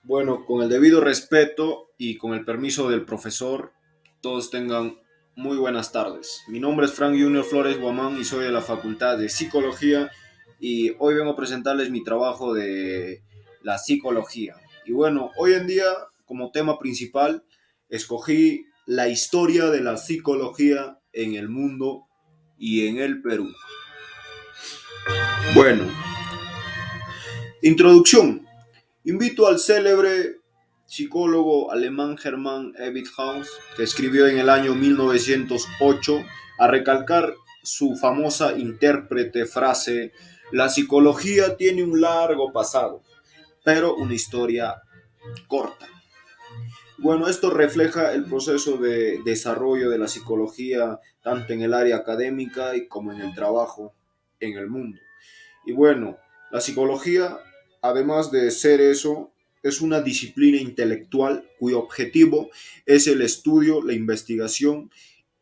Bueno, con el debido respeto y con el permiso del profesor, todos tengan muy buenas tardes. Mi nombre es Frank Junior Flores Guamán y soy de la Facultad de Psicología y hoy vengo a presentarles mi trabajo de la psicología. Y bueno, hoy en día como tema principal escogí la historia de la psicología en el mundo y en el Perú. Bueno, introducción. Invito al célebre psicólogo alemán Hermann Ebbinghaus, que escribió en el año 1908, a recalcar su famosa intérprete frase: la psicología tiene un largo pasado, pero una historia corta. Bueno, esto refleja el proceso de desarrollo de la psicología tanto en el área académica y como en el trabajo en el mundo. Y bueno, la psicología, además de ser eso, es una disciplina intelectual cuyo objetivo es el estudio, la investigación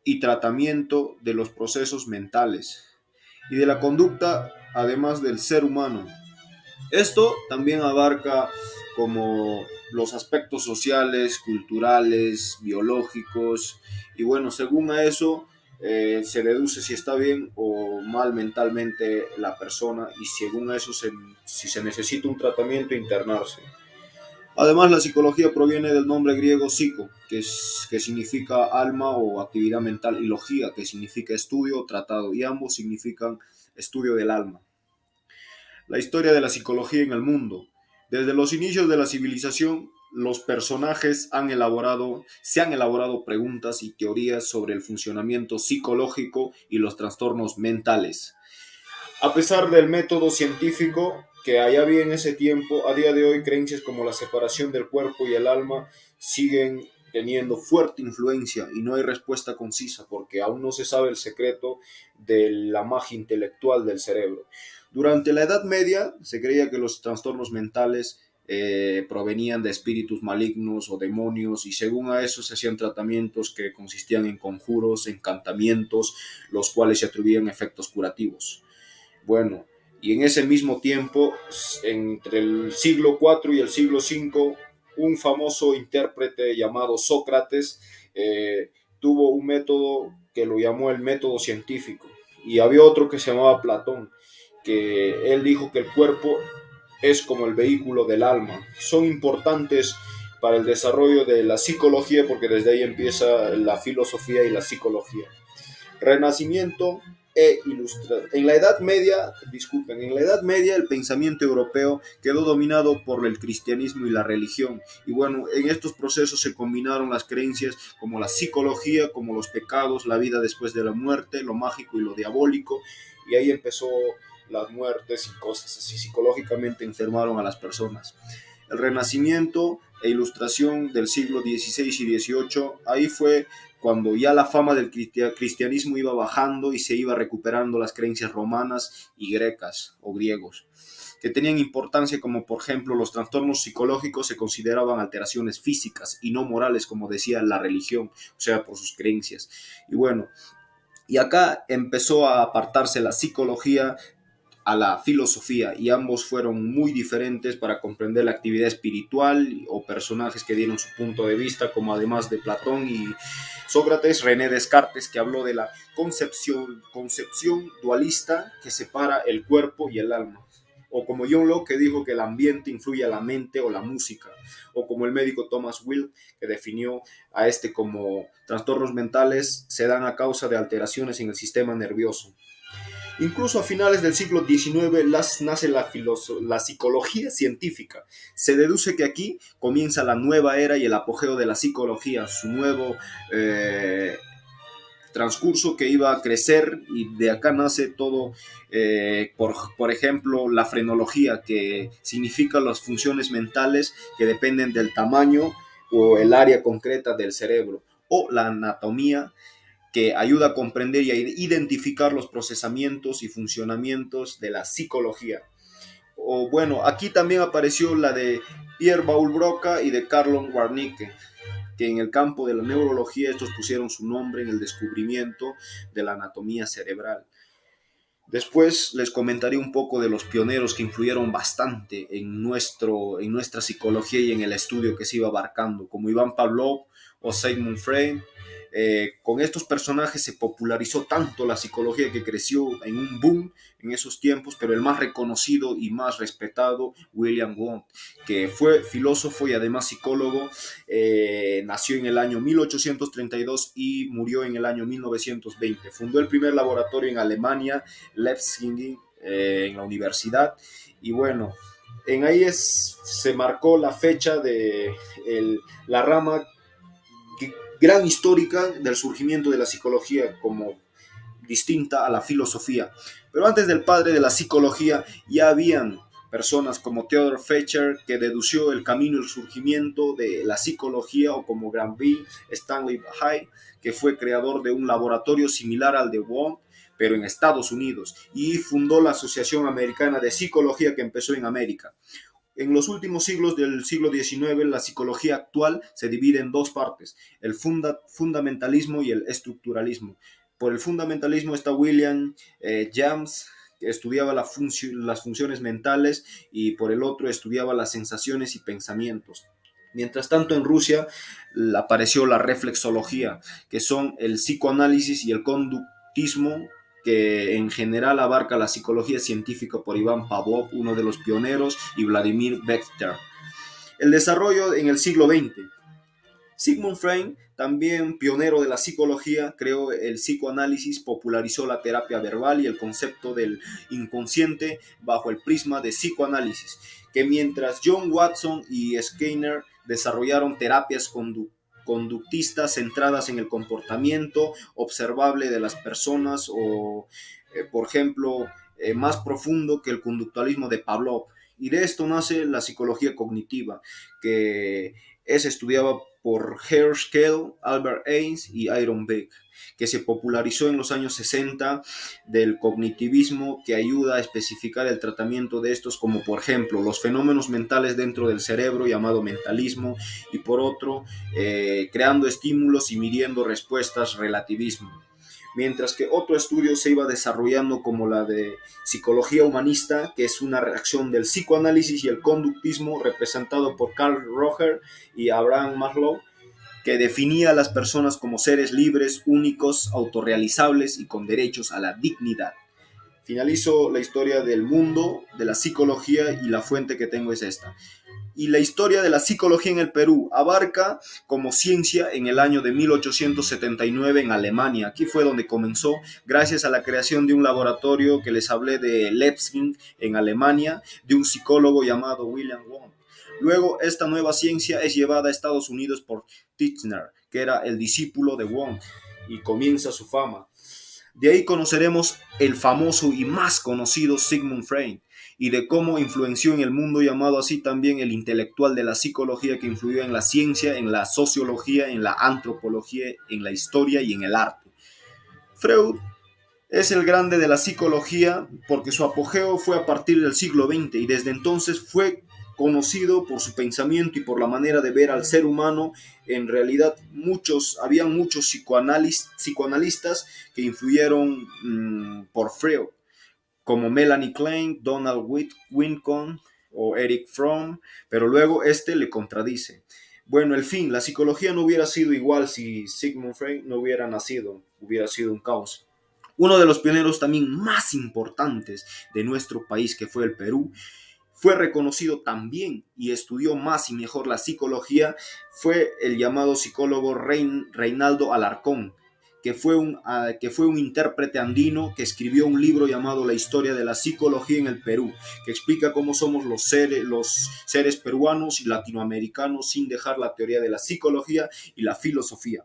y tratamiento de los procesos mentales y de la conducta, además del ser humano. Esto también abarca como los aspectos sociales, culturales, biológicos, y bueno, según a eso se deduce si está bien o mal mentalmente la persona y según a eso si se necesita un tratamiento, internarse. Además, la psicología proviene del nombre griego psico, que significa alma o actividad mental, y logía, que significa estudio o tratado, y ambos significan estudio del alma. La historia de la psicología en el mundo. Desde los inicios de la civilización, los personajes se han elaborado preguntas y teorías sobre el funcionamiento psicológico y los trastornos mentales. A pesar del método científico que allá había en ese tiempo, a día de hoy creencias como la separación del cuerpo y el alma siguen teniendo fuerte influencia y no hay respuesta concisa porque aún no se sabe el secreto de la magia intelectual del cerebro. Durante la Edad Media se creía que los trastornos mentales provenían de espíritus malignos o demonios y según a eso se hacían tratamientos que consistían en conjuros, encantamientos, los cuales se atribuían efectos curativos. Bueno, y en ese mismo tiempo, entre el siglo IV y el siglo V, un famoso intérprete llamado Sócrates tuvo un método que lo llamó el método científico. Y había otro que se llamaba Platón, que él dijo que el cuerpo es como el vehículo del alma. Son importantes para el desarrollo de la psicología porque desde ahí empieza la filosofía y la psicología. Renacimiento en la Edad Media, en la Edad Media el pensamiento europeo quedó dominado por el cristianismo y la religión. Y bueno, en estos procesos se combinaron las creencias como la psicología, como los pecados, la vida después de la muerte, lo mágico y lo diabólico. Y ahí empezó las muertes y cosas así. Psicológicamente enfermaron a las personas. El Renacimiento e Ilustración del siglo XVI y XVIII, ahí fue cuando ya la fama del cristianismo iba bajando y se iba recuperando las creencias romanas y grecas o griegos, que tenían importancia como por ejemplo los trastornos psicológicos se consideraban alteraciones físicas y no morales como decía la religión, o sea, por sus creencias. Y bueno, y acá empezó a apartarse la psicología a la filosofía y ambos fueron muy diferentes para comprender la actividad espiritual o personajes que dieron su punto de vista, como además de Platón y Sócrates, René Descartes, que habló de la concepción dualista que separa el cuerpo y el alma. O como John Locke, que dijo que el ambiente influye a la mente o la música. O como el médico Thomas Will, que definió a este como trastornos mentales se dan a causa de alteraciones en el sistema nervioso. Incluso a finales del siglo XIX nace la psicología científica. Se deduce que aquí comienza la nueva era y el apogeo de la psicología, su nuevo transcurso que iba a crecer y de acá nace todo, por ejemplo, la frenología, que significa las funciones mentales que dependen del tamaño o el área concreta del cerebro, o la anatomía, que ayuda a comprender y a identificar los procesamientos y funcionamientos de la psicología. O bueno, aquí también apareció la de Pierre Paul Broca y de Carl Wernicke, que en el campo de la neurología estos pusieron su nombre en el descubrimiento de la anatomía cerebral. Después les comentaré un poco de los pioneros que influyeron bastante en nuestra psicología y en el estudio que se iba abarcando, como Iván Pavlov o Sigmund Freud. Con estos personajes se popularizó tanto la psicología que creció en un boom en esos tiempos, pero el más reconocido y más respetado, William Wundt, que fue filósofo y además psicólogo, nació en el año 1832 y murió en el año 1920. Fundó el primer laboratorio en Alemania, Leipzig, en la universidad, y bueno, en ahí se marcó la fecha de la rama gran histórica del surgimiento de la psicología como distinta a la filosofía. Pero antes del padre de la psicología ya habían personas como Theodor Fetcher, que dedució el camino y el surgimiento de la psicología, o como Granville Stanley Hay, que fue creador de un laboratorio similar al de Wundt, pero en Estados Unidos, y fundó la Asociación Americana de Psicología, que empezó en América. En los últimos siglos del siglo XIX, la psicología actual se divide en dos partes, el fundamentalismo y el estructuralismo. Por el fundamentalismo está William James, que estudiaba las funciones mentales, y por el otro estudiaba las sensaciones y pensamientos. Mientras tanto, en Rusia apareció la reflexología, que son el psicoanálisis y el conductismo, que en general abarca la psicología científica por Iván Pavlov, uno de los pioneros, y Vladimir Bekter. El desarrollo en el siglo XX. Sigmund Freud, también pionero de la psicología, creó el psicoanálisis, popularizó la terapia verbal y el concepto del inconsciente bajo el prisma de psicoanálisis, que mientras John Watson y Skinner desarrollaron terapias conductistas centradas en el comportamiento observable de las personas, o, por ejemplo, más profundo que el conductualismo de Pavlov. Y de esto nace la psicología cognitiva, que es estudiada por Hershkel, Albert Einstein y Aaron Beck, que se popularizó en los años 60 del cognitivismo, que ayuda a especificar el tratamiento de estos, como por ejemplo los fenómenos mentales dentro del cerebro, llamado mentalismo, y por otro, creando estímulos y midiendo respuestas, relativismo. Mientras que otro estudio se iba desarrollando como la de psicología humanista, que es una reacción del psicoanálisis y el conductismo, representado por Carl Roger y Abraham Maslow, que definía a las personas como seres libres, únicos, autorrealizables y con derechos a la dignidad. Finalizo la historia del mundo de la psicología, y la fuente que tengo es esta. Y la historia de la psicología en el Perú abarca como ciencia en el año de 1879 en Alemania. Aquí fue donde comenzó, gracias a la creación de un laboratorio que les hablé de Leipzig en Alemania, de un psicólogo llamado William Wundt. Luego, esta nueva ciencia es llevada a Estados Unidos por Titchener, que era el discípulo de Wundt, y comienza su fama. De ahí conoceremos el famoso y más conocido Sigmund Freud, y de cómo influenció en el mundo llamado así también el intelectual de la psicología, que influyó en la ciencia, en la sociología, en la antropología, en la historia y en el arte. Freud es el grande de la psicología porque su apogeo fue a partir del siglo XX, y desde entonces fue conocido por su pensamiento y por la manera de ver al ser humano. En realidad habían muchos psicoanalistas que influyeron por Freud, como Melanie Klein, Donald Winnicott o Eric Fromm, pero luego este le contradice. Bueno, el fin, la psicología no hubiera sido igual si Sigmund Freud no hubiera nacido, hubiera sido un caos. Uno de los pioneros también más importantes de nuestro país, que fue el Perú, fue reconocido también y estudió más y mejor la psicología, fue el llamado psicólogo Reinaldo Alarcón, que fue un intérprete andino que escribió un libro llamado La historia de la psicología en el Perú, que explica cómo somos los seres peruanos y latinoamericanos, sin dejar la teoría de la psicología y la filosofía.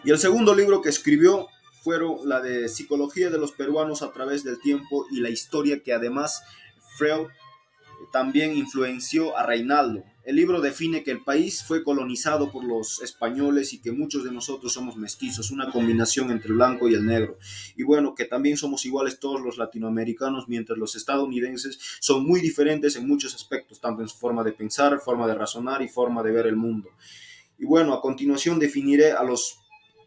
Y el segundo libro que escribió fueron la de Psicología de los peruanos a través del tiempo y la historia, que además Freud también influenció a Reinaldo. El libro define que el país fue colonizado por los españoles y que muchos de nosotros somos mestizos, una combinación entre el blanco y el negro. Y bueno, que también somos iguales todos los latinoamericanos, mientras los estadounidenses son muy diferentes en muchos aspectos, tanto en su forma de pensar, forma de razonar y forma de ver el mundo. Y bueno, a continuación definiré a los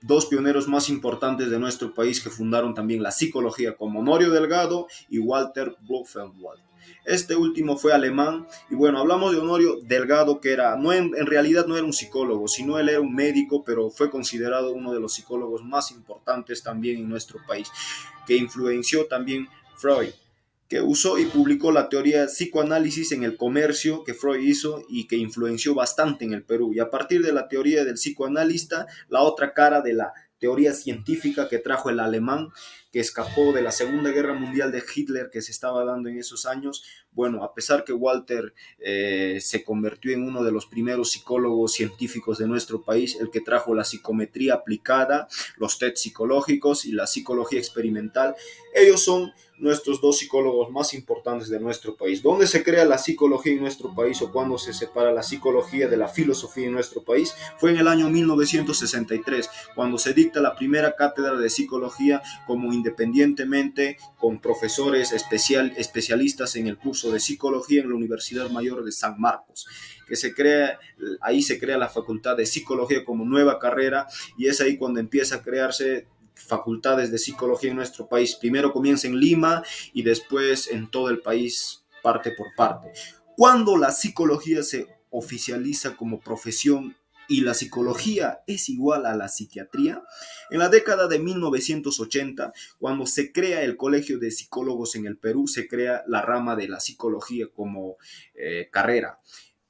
dos pioneros más importantes de nuestro país que fundaron también la psicología, como Honorio Delgado y Walter Blofeld-Wald. Este último fue alemán y bueno, hablamos de Honorio Delgado, que era, no en realidad no era un psicólogo, sino él era un médico, pero fue considerado uno de los psicólogos más importantes también en nuestro país, que influenció también Freud, que usó y publicó la teoría psicoanálisis en el comercio que Freud hizo y que influenció bastante en el Perú. Y a partir de la teoría del psicoanalista, la otra cara de la teoría científica que trajo el alemán, que escapó de la Segunda Guerra Mundial de Hitler que se estaba dando en esos años. Bueno, a pesar que Walter se convirtió en uno de los primeros psicólogos científicos de nuestro país, el que trajo la psicometría aplicada, los test psicológicos y la psicología experimental, ellos son nuestros dos psicólogos más importantes de nuestro país. ¿Dónde se crea la psicología en nuestro país o cuándo se separa la psicología de la filosofía en nuestro país? Fue en el año 1963, cuando se dicta la primera cátedra de psicología como independientemente con profesores especialistas en el curso de psicología en la Universidad Mayor de San Marcos, que se crea, ahí se crea la facultad de psicología como nueva carrera y es ahí cuando empieza a crearse facultades de psicología en nuestro país. Primero comienza en Lima y después en todo el país, parte por parte. Cuando la psicología se oficializa como profesión y la psicología es igual a la psiquiatría, en la década de 1980, cuando se crea el Colegio de Psicólogos en el Perú, se crea la rama de la psicología como carrera,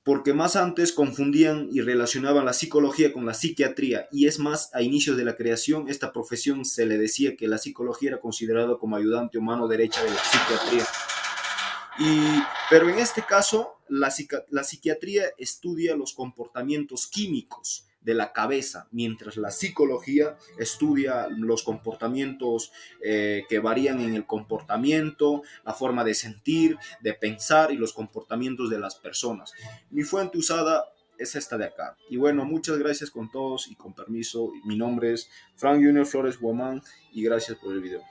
porque más antes confundían y relacionaban la psicología con la psiquiatría, y es más, a inicios de la creación, esta profesión se le decía que la psicología era considerada como ayudante o mano derecha de la psiquiatría. Pero en este caso, la psiquiatría estudia los comportamientos químicos de la cabeza, mientras la psicología estudia los comportamientos que varían en el comportamiento, la forma de sentir, de pensar y los comportamientos de las personas. Mi fuente usada es esta de acá. Y bueno, muchas gracias con todos y con permiso. Mi nombre es Frank Junior Flores Guamán y gracias por el video.